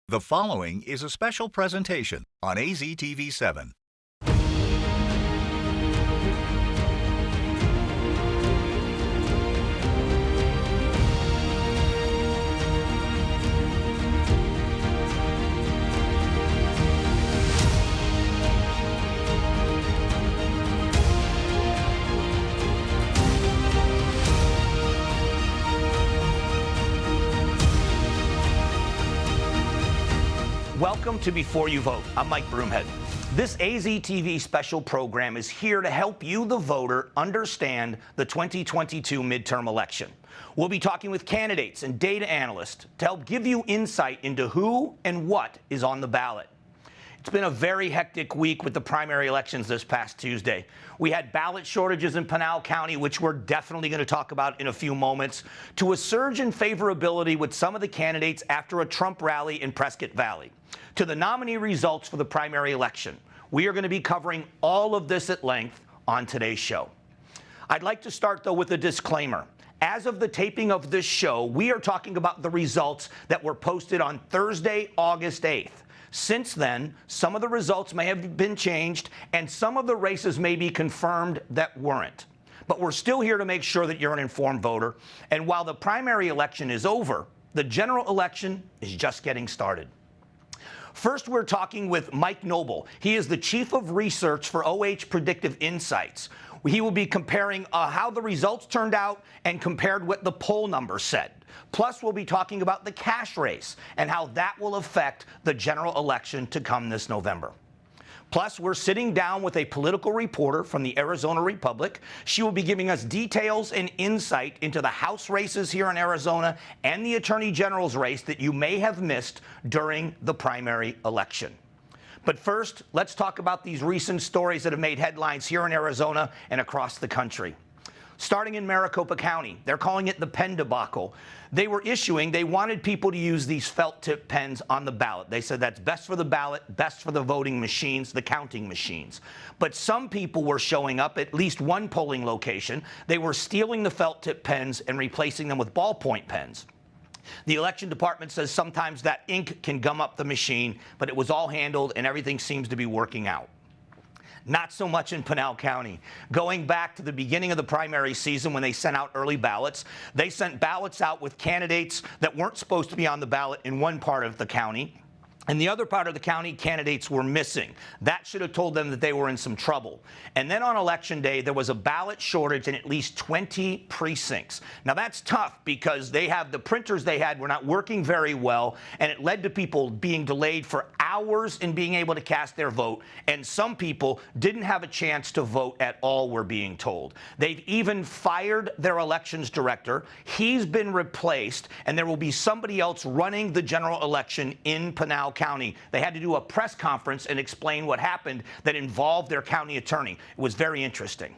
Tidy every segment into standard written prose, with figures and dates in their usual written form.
The following is a special presentation on AZTV 7. Welcome to Before You Vote. I'm Mike Broomhead. This AZTV special program is here to help you, the voter, understand the 2022 midterm election. We'll be talking with candidates and data analysts to help give you insight into who and what is on the ballot. It's been a very hectic week with the primary elections this past Tuesday. We had ballot shortages in Pinal County, which we're definitely going to talk about in a few moments, to a surge in favorability with some of the candidates after a Trump rally in Prescott Valley, to the nominee results for the primary election. We are going to be covering all of this at length on today's show. I'd like to start, though, with a disclaimer. As of the taping of this show, we are talking about the results that were posted on Thursday, August 8th. Since then, some of the results may have been changed, and some of the races may be confirmed that weren't. But we're still here to make sure that you're an informed voter. And while the primary election is over, the general election is just getting started. First, we're talking with Mike Noble. He is the Chief of Research for OH Predictive Insights. He will be comparing how the results turned out and compared what the poll numbers said. Plus, we'll be talking about the cash race and how that will affect the general election to come this November. Plus, we're sitting down with a political reporter from the Arizona Republic. She will be giving us details and insight into the House races here in Arizona and the Attorney General's race that you may have missed during the primary election. But first, let's talk about these recent stories that have made headlines here in Arizona and across the country. Starting in Maricopa County, they're calling it the pen debacle. They wanted people to use these felt tip pens on the ballot. They said that's best for the ballot, best for the voting machines, the counting machines. But some people were showing up at least one polling location. They were stealing the felt tip pens and replacing them with ballpoint pens. The election department says sometimes that ink can gum up the machine, but it was all handled and everything seems to be working out. Not so much in Pinal County. Going back to the beginning of the primary season when they sent out early ballots, they sent ballots out with candidates that weren't supposed to be on the ballot in one part of the county. In the other part of the county, candidates were missing. That should have told them that they were in some trouble. And then on Election Day, there was a ballot shortage in at least 20 precincts. Now, that's tough because the printers they had were not working very well, and it led to people being delayed for hours in being able to cast their vote. And some people didn't have a chance to vote at all, we're being told. They've even fired their elections director. He's been replaced, and there will be somebody else running the general election in Pinal County. They had to do a press conference and explain what happened that involved their county attorney. It was very interesting.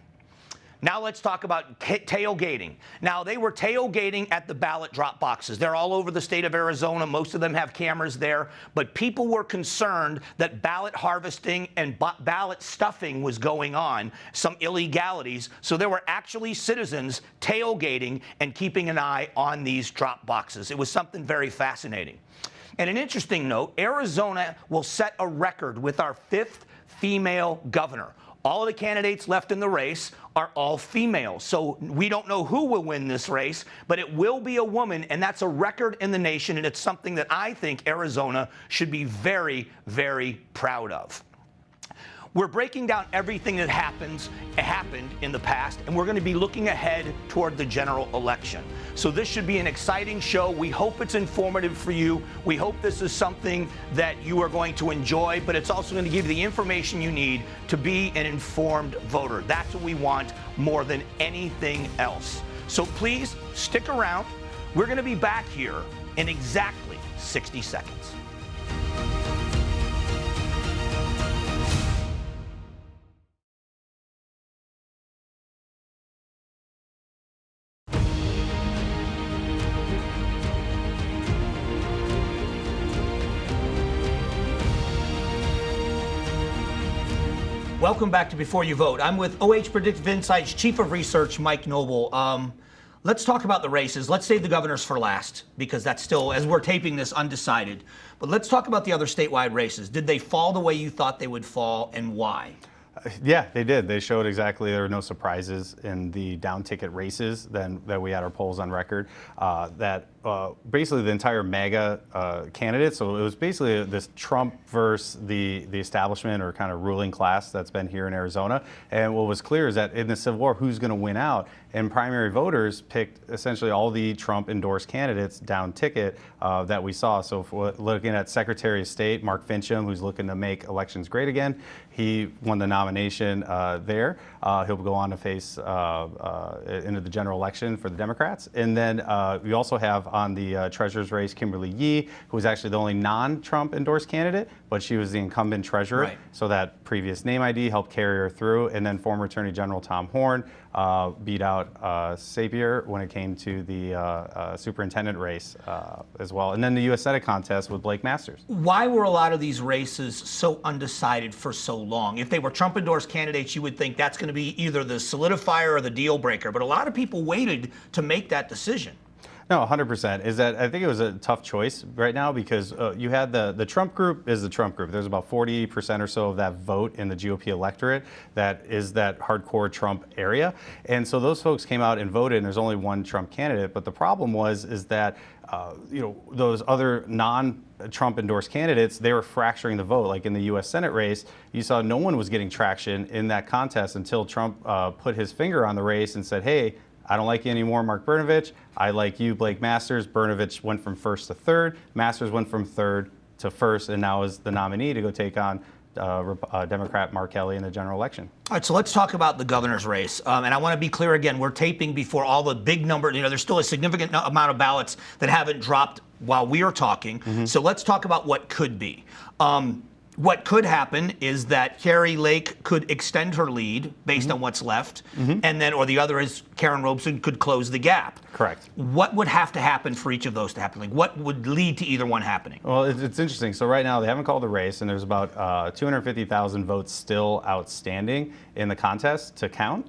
Now let's talk about tailgating. Now, they were tailgating at the ballot drop boxes. They're all over the state of Arizona. Most of them have cameras there. But people were concerned that ballot harvesting and ballot stuffing was going on, some illegalities. So there were actually citizens tailgating and keeping an eye on these drop boxes. It was something very fascinating. And an interesting note, Arizona will set a record with our 5th female governor. All of the candidates left in the race are all female. So we don't know who will win this race, but it will be a woman, and that's a record in the nation, and it's something that I think Arizona should be very, very proud of. We're breaking down everything that happened in the past, and we're going to be looking ahead toward the general election. So this should be an exciting show. We hope it's informative for you. We hope this is something that you are going to enjoy, but it's also going to give you the information you need to be an informed voter. That's what we want more than anything else. So please stick around. We're going to be back here in exactly 60 seconds. Welcome back to Before You Vote. I'm with OH Predictive Insights Chief of Research, Mike Noble. Let's talk about the races. Let's save the governors for last, because that's still, as we're taping this, undecided. But let's talk about the other statewide races. Did they fall the way you thought they would fall, and why? Yeah, they did. They showed exactly there were no surprises in the down ticket races that we had our polls on record. Basically the entire MAGA candidate. So it was basically this Trump versus the establishment or kind of ruling class that's been here in Arizona. And what was clear is that in the Civil War, who's going to win out? And primary voters picked essentially all the Trump endorsed candidates down ticket that we saw. So if we're looking at Secretary of State Mark Fincham, who's looking to make elections great again, he won the nomination there. He'll go on to face into the general election for the Democrats. And then we also have on the treasurer's race Kimberly Yee, who was actually the only non-Trump endorsed candidate, but she was the incumbent treasurer. Right. So that previous name ID helped carry her through. And then former Attorney General Tom Horn beat out Sapir when it came to the superintendent race as well. And then the U.S. Senate contest with Blake Masters. Why were a lot of these races so undecided for so long? If they were Trump-endorsed candidates, you would think that's going to be either the solidifier or the deal breaker. But a lot of people waited to make that decision. No, 100%. Is that I think it was a tough choice right now because you had the Trump group is the Trump group. There's about 40% or so of that vote in the GOP electorate that is that hardcore Trump area. And so those folks came out and voted, and there's only one Trump candidate. But the problem is that those other non-Trump endorsed candidates, they were fracturing the vote. Like in the U.S. Senate race, you saw no one was getting traction in that contest until Trump put his finger on the race and said, hey, I don't like you anymore, Mark Brnovich. I like you, Blake Masters. Brnovich went from first to third. Masters went from third to first, and now is the nominee to go take on Democrat Mark Kelly in the general election. All right, so let's talk about the governor's race. And I want to be clear again, we're taping before all the big number, there's still a significant amount of ballots that haven't dropped while we are talking. Mm-hmm. So let's talk about what could be. What could happen is that Kari Lake could extend her lead based on what's left, and then, or the other is Karen Robeson could close the gap. Correct. What would have to happen for each of those to happen? Like, what would lead to either one happening? Well, it's interesting. So right now they haven't called the race, and there's about 250,000 votes still outstanding in the contest to count,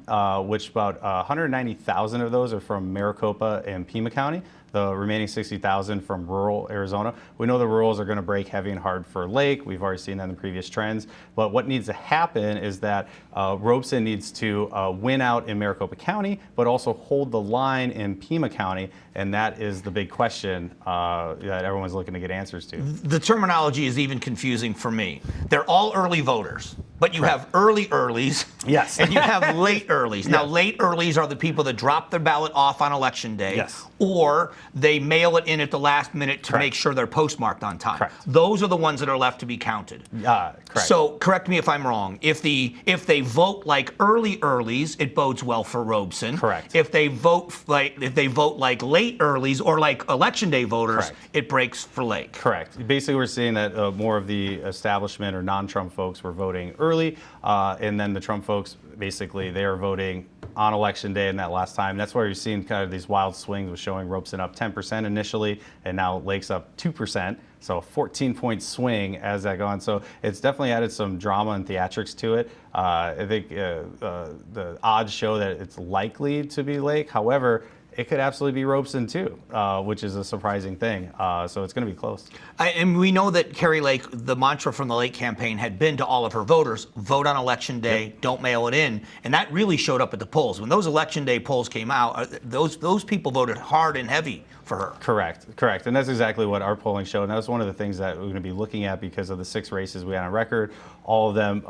which about 190,000 of those are from Maricopa and Pima County. The remaining 60,000 from rural Arizona. We know the rurals are going to break heavy and hard for Lake. We've already seen that in the previous trends. But what needs to happen is that Robeson needs to win out in Maricopa County, but also hold the line in Pima County. And that is the big question that everyone's looking to get answers to. The terminology is even confusing for me. They're all early voters, but you have early earlies. Yes. And you have late earlies. Yes. Now, late earlies are the people that drop their ballot off on election day. Yes. Or they mail it in at the last minute to Correct. Make sure they're postmarked on time. Correct. Those are the ones that are left to be counted. Correct. So correct me if I'm wrong. If they vote like early earlies, it bodes well for Robeson. Correct. If they vote like late earlies or like election day voters, Correct. it breaks for Lake. Correct. Basically, we're seeing that more of the establishment or non-Trump folks were voting early, and then the Trump folks, basically, they are voting on election day in that last time. That's where you're seeing kind of these wild swings with showing Robeson up 10% initially, and now Lake's up 2%. So a 14-point swing as that going. So it's definitely added some drama and theatrics to it. I think the odds show that it's likely to be Lake. However, it could absolutely be Robeson too, which is a surprising thing. So it's going to be close. And we know that Kari Lake, the mantra from the Lake campaign had been to all of her voters, vote on election day, yep. Don't mail it in. And that really showed up at the polls. When those election day polls came out, those people voted hard and heavy for her. Correct. And that's exactly what our polling showed. And that was one of the things that we're going to be looking at because of the 6 races we had on record. All of them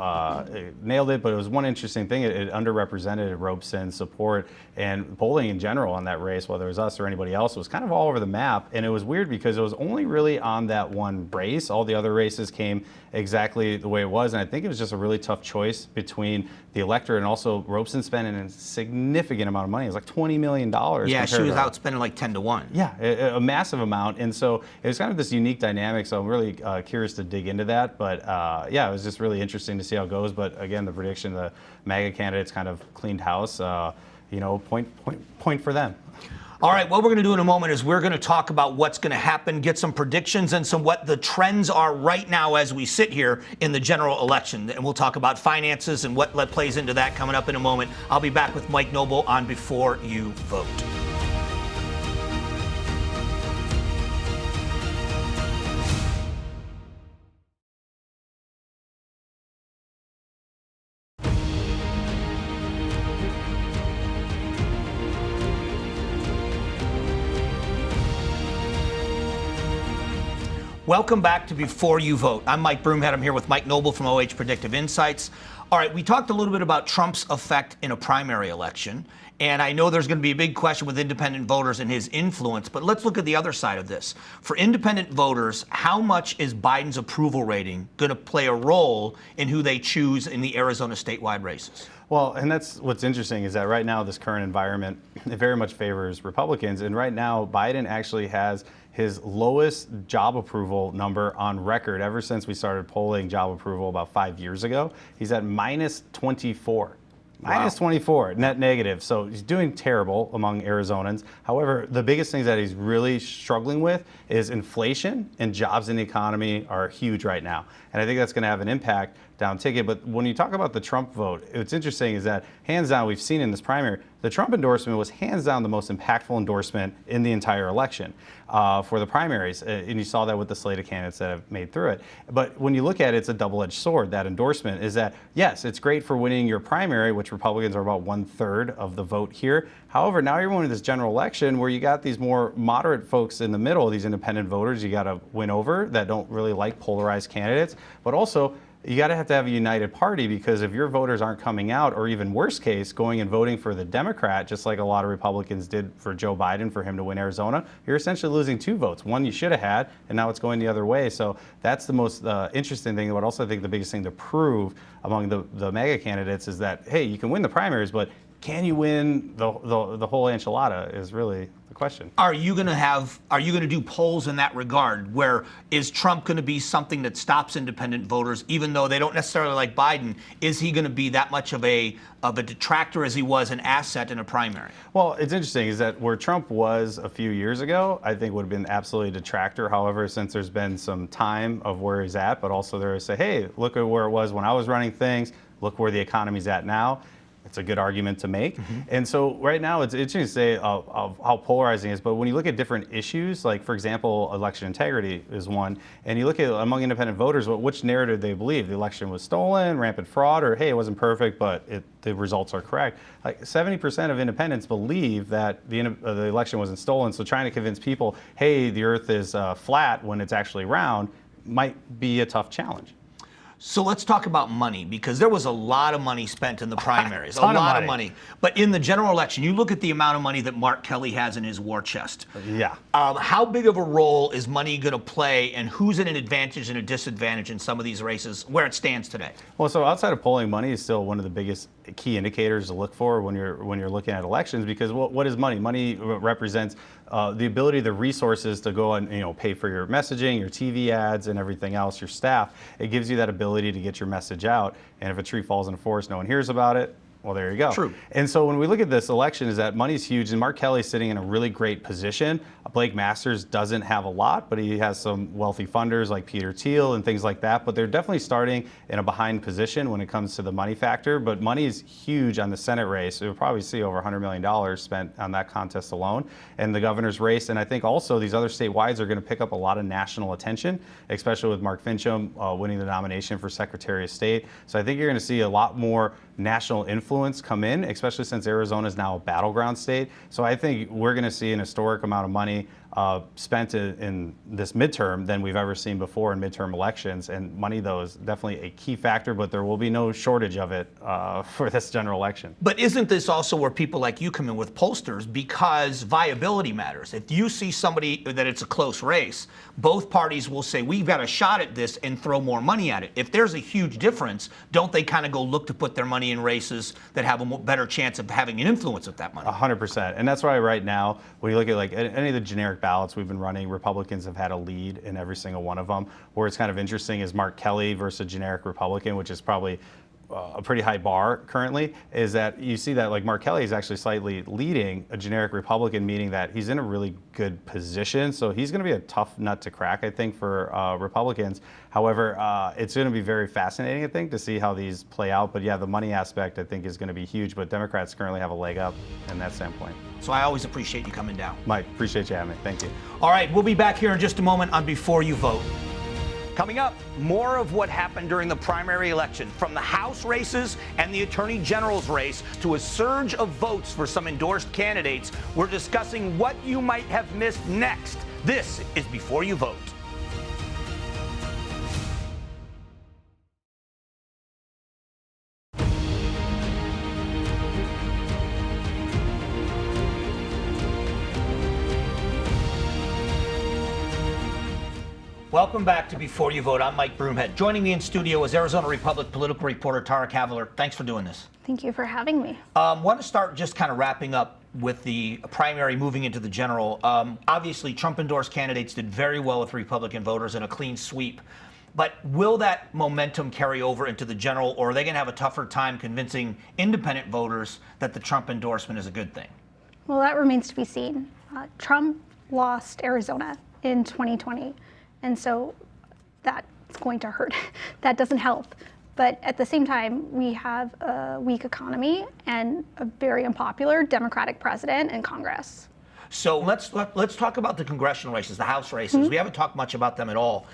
nailed it, but it was one interesting thing. It underrepresented Robeson's support, and polling in general on that race, whether it was us or anybody else, was kind of all over the map. And it was weird because it was only really on that one race. All the other races came exactly the way it was. And I think it was just a really tough choice between the electorate and also Robeson spending a significant amount of money. It was like $20 million. Yeah, she was out spending like 10 to 1. Yeah, a massive amount. And so it was kind of this unique dynamic. So I'm really curious to dig into that. But yeah, it was just really interesting to see how it goes. But again, the prediction, the MAGA candidates kind of cleaned house. Point for them. All right, what we're going to do in a moment is we're going to talk about what's going to happen, get some predictions and some what the trends are right now as we sit here in the general election. And we'll talk about finances and what plays into that coming up in a moment. I'll be back with Mike Noble on Before You Vote. Welcome back to Before You Vote. I'm Mike Broomhead. I'm here with Mike Noble from OH Predictive Insights. All right, we talked a little bit about Trump's effect in a primary election, and I know there's going to be a big question with independent voters and his influence, but let's look at the other side of this. For independent voters, how much is Biden's approval rating going to play a role in who they choose in the Arizona statewide races? Well, and that's what's interesting is that right now, this current environment, it very much favors Republicans. And right now, Biden actually has his lowest job approval number on record ever since we started polling job approval about 5 years ago. He's at minus 24. Minus 24, net negative. So he's doing terrible among Arizonans. However, the biggest things that he's really struggling with is inflation, and jobs in the economy are huge right now. And I think that's going to have an impact down ticket. But when you talk about the Trump vote, what's interesting is that hands down, we've seen in this primary, the Trump endorsement was hands down the most impactful endorsement in the entire election for the primaries. And you saw that with the slate of candidates that have made through it. But when you look at it, it's a double-edged sword. That endorsement is that, yes, it's great for winning your primary, which Republicans are about 1/3 of the vote here. However, now you're winning this general election where you got these more moderate folks in the middle, these independent voters you got to win over that don't really like polarized candidates. But also, you got to have a united party, because if your voters aren't coming out, or even worse case, going and voting for the Democrat, just like a lot of Republicans did for Joe Biden for him to win Arizona, you're essentially losing 2 votes. One you should have had, and now it's going the other way. So that's the most interesting thing. But also I think the biggest thing to prove among the MAGA candidates is that, hey, you can win the primaries, but can you win the whole enchilada is really the question. Are you going to do polls in that regard, where is Trump going to be something that stops independent voters, even though they don't necessarily like Biden? Is he going to be that much of a detractor as he was an asset in a primary? Well, it's interesting is that where Trump was a few years ago, I think would have been absolutely a detractor. However, since there's been some time of where he's at, but also there to say, hey, look at where it was when I was running things, look where the economy's at now. It's a good argument to make. And so right now it's interesting to say of how polarizing it is, but when you look at different issues, like for example, election integrity is one, and you look at among independent voters, which narrative they believe. The election was stolen, rampant fraud, or hey, it wasn't perfect, but the results are correct. Like 70% of independents believe that the election wasn't stolen, so trying to convince people, hey, the earth is flat when it's actually round, might be a tough challenge. So let's talk about money, because there was a lot of money spent in the primaries, a lot of money. But in the general election, you look at the amount of money that Mark Kelly has in his war chest. Yeah. How big of a role is money going to play, and who's at an advantage and a disadvantage in some of these races where it stands today? Well, so outside of polling, money is still one of the biggest key indicators to look for when you're looking at elections, because what is money? Money represents the ability, the resources to go and pay for your messaging, your TV ads, and everything else, your staff. It gives you that ability to get your message out. And if a tree falls in a forest, no one hears about it. Well, there you go. True. And so when we look at this election, is that money's huge, and Mark Kelly's sitting in a really great position. Blake Masters doesn't have a lot, but he has some wealthy funders like Peter Thiel and things like that. But they're definitely starting in a behind position when it comes to the money factor. But money is huge on the Senate race. You'll probably see over $100 million spent on that contest alone, and the governor's race. And I think also these other statewides are going to pick up a lot of national attention, especially with Mark Fincham winning the nomination for Secretary of State. So I think you're going to see a lot more national influence come in, especially since Arizona is now a battleground state. So I think we're going to see an historic amount of money spent in this midterm than we've ever seen before in midterm elections. And money, though, is definitely a key factor, but there will be no shortage of it for this general election. But isn't this also where people like you come in with pollsters, because viability matters? If you see somebody that it's a close race, both parties will say, we've got a shot at this, and throw more money at it. If there's a huge difference, don't they kind of go look to put their money in races that have a better chance of having an influence with that money? 100%. And that's why right now, when you look at like any of the generic ballots we've been running, Republicans have had a lead in every single one of them. Where it's kind of interesting is Mark Kelly versus a generic Republican, which is probably a pretty high bar currently, is that you see that like Mark Kelly is actually slightly leading a generic Republican, meaning that he's in a really good position. So he's going to be a tough nut to crack, I think, for Republicans. However, it's going to be very fascinating, I think, to see how these play out. But yeah, the money aspect, I think, is going to be huge. But Democrats currently have a leg up in that standpoint. So I always appreciate you coming down. Mike, appreciate you having me. Thank you. All right, we'll be back here in just a moment on Before You Vote. Coming up, more of what happened during the primary election, from the House races and the Attorney General's race to a surge of votes for some endorsed candidates. We're discussing what you might have missed next. This is Before You Vote. Welcome back to Before You Vote. I'm Mike Broomhead. Joining me in studio is Arizona Republic political reporter Tara Kavaler. Thanks for doing this. Thank you for having me. Want to start just kind of wrapping up with the primary moving into the general. Obviously, Trump-endorsed candidates did very well with Republican voters in a clean sweep. But will that momentum carry over into the general, or are they going to have a tougher time convincing independent voters that the Trump endorsement is a good thing? Well, that remains to be seen. Trump lost Arizona in 2020, and so that's going to hurt. That doesn't help. But at the same time, we have a weak economy and a very unpopular Democratic president and Congress. So let's talk about the congressional races, the House races. We haven't talked much about them at all.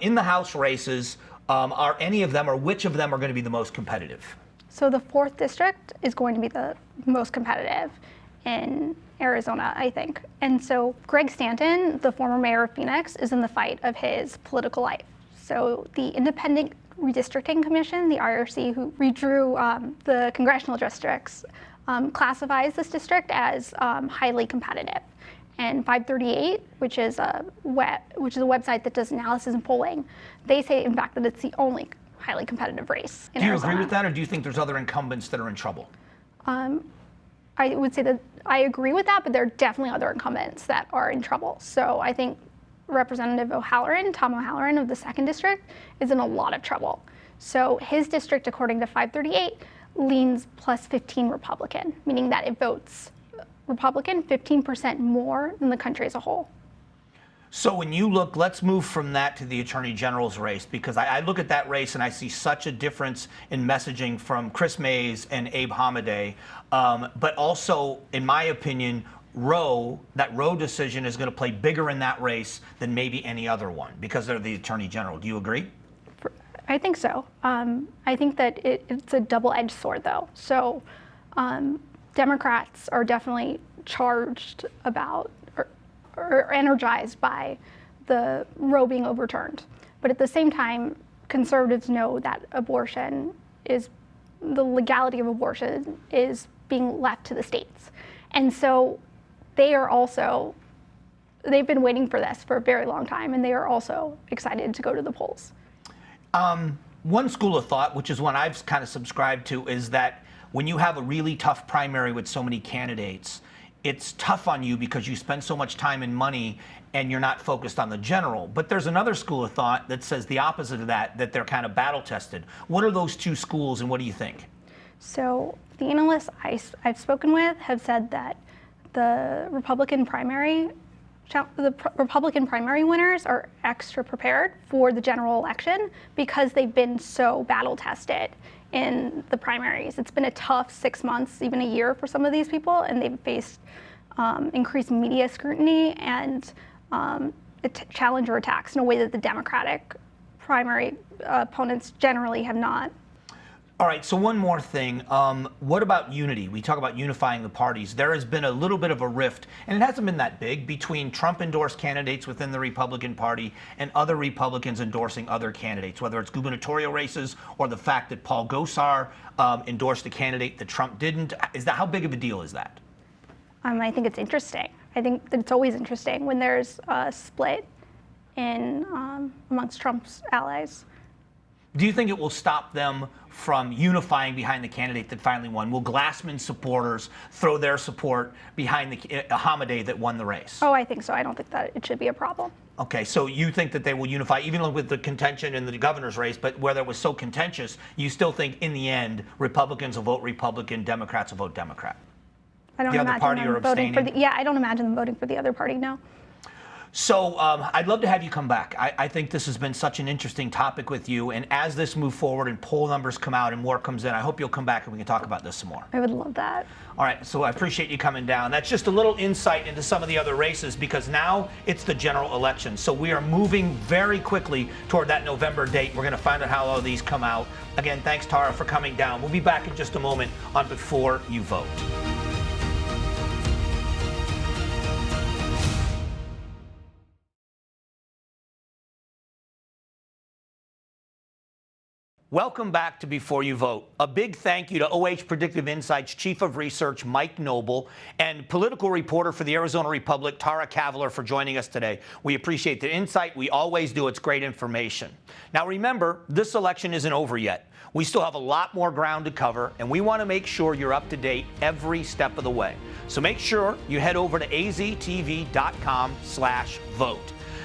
In the House races, are any of them, or which of them are going to be the most competitive? So the 4th district is going to be the most competitive in Arizona, I think. And so Greg Stanton, the former mayor of Phoenix, is in the fight of his political life. So the Independent Redistricting Commission, the IRC, who redrew the congressional districts, classifies this district as highly competitive. And 538, which is a website that does analysis and polling, they say, in fact, that it's the only highly competitive race in Arizona. Do you agree with that, or do you think there's other incumbents that are in trouble? I would say that I agree with that, but there are definitely other incumbents that are in trouble. So I think Representative Tom O'Halloran of the 2nd district is in a lot of trouble. So his district, according to 538, leans plus 15 Republican, meaning that it votes Republican 15% more than the country as a whole. So when you look, let's move from that to the Attorney General's race, because I look at that race and I see such a difference in messaging from Chris Mays and Abe Hamadeh. But also, in my opinion, that Roe decision is going to play bigger in that race than maybe any other one because they're the Attorney General. Do you agree? I think so. I think that it's a double-edged sword, though. So Democrats are definitely charged about or energized by the Roe being overturned. But at the same time, conservatives know that the legality of abortion is being left to the states. And so they've been waiting for this for a very long time, and they are also excited to go to the polls. One school of thought, which is one I've kind of subscribed to, is that when you have a really tough primary with so many candidates, it's tough on you because you spend so much time and money and you're not focused on the general. But there's another school of thought that says the opposite of that they're kind of battle tested. What are those two schools, and what do you think? So the analysts I've spoken with have said that the Republican primary winners are extra prepared for the general election because they've been so battle tested in the primaries. It's been a tough 6 months, even a year for some of these people, and they've faced increased media scrutiny and challenger attacks in a way that the Democratic primary opponents generally have not. All right, so one more thing. What about unity? We talk about unifying the parties. There has been a little bit of a rift, and it hasn't been that big, between Trump-endorsed candidates within the Republican Party and other Republicans endorsing other candidates, whether it's gubernatorial races or the fact that Paul Gosar endorsed a candidate that Trump didn't. How big of a deal is that? I think it's interesting. I think that it's always interesting when there's a split amongst Trump's allies. Do you think it will stop them from unifying behind the candidate that finally won? Will Glassman supporters throw their support behind the Hamadeh that won the race? Oh, I think so. I don't think that it should be a problem. Okay, so you think that they will unify, even with the contention in the governor's race, but where it was so contentious, you still think in the end Republicans will vote Republican, Democrats will vote Democrat? I don't imagine them voting for I don't imagine them voting for the other party, no. So I'd love to have you come back. I think this has been such an interesting topic with you. And as this moves forward and poll numbers come out and more comes in, I hope you'll come back and we can talk about this some more. I would love that. All right, so I appreciate you coming down. That's just a little insight into some of the other races, because now it's the general election. So we are moving very quickly toward that November date. We're going to find out how all of these come out. Again, thanks, Tara, for coming down. We'll be back in just a moment on Before You Vote. Welcome back to Before You Vote. A big thank you to OH Predictive Insights Chief of Research Mike Noble and political reporter for the Arizona Republic Tara Kavaler for joining us today. We appreciate the insight. We always do. It's great information. Now remember, this election isn't over yet. We still have a lot more ground to cover, and we want to make sure you're up to date every step of the way. So make sure you head over to aztv.com/vote.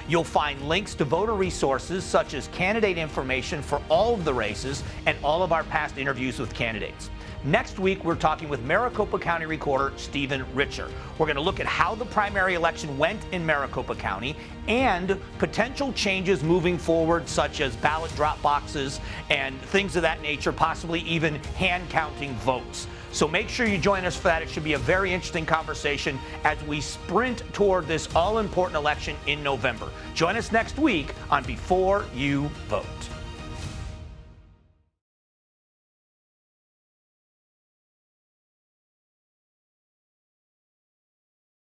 You'll find links to voter resources such as candidate information for all of the races and all of our past interviews with candidates. Next week, we're talking with Maricopa County Recorder Stephen Richer. We're going to look at how the primary election went in Maricopa County and potential changes moving forward, such as ballot drop boxes and things of that nature, possibly even hand counting votes. So make sure you join us for that. It should be a very interesting conversation as we sprint toward this all-important election in November. Join us next week on Before You Vote.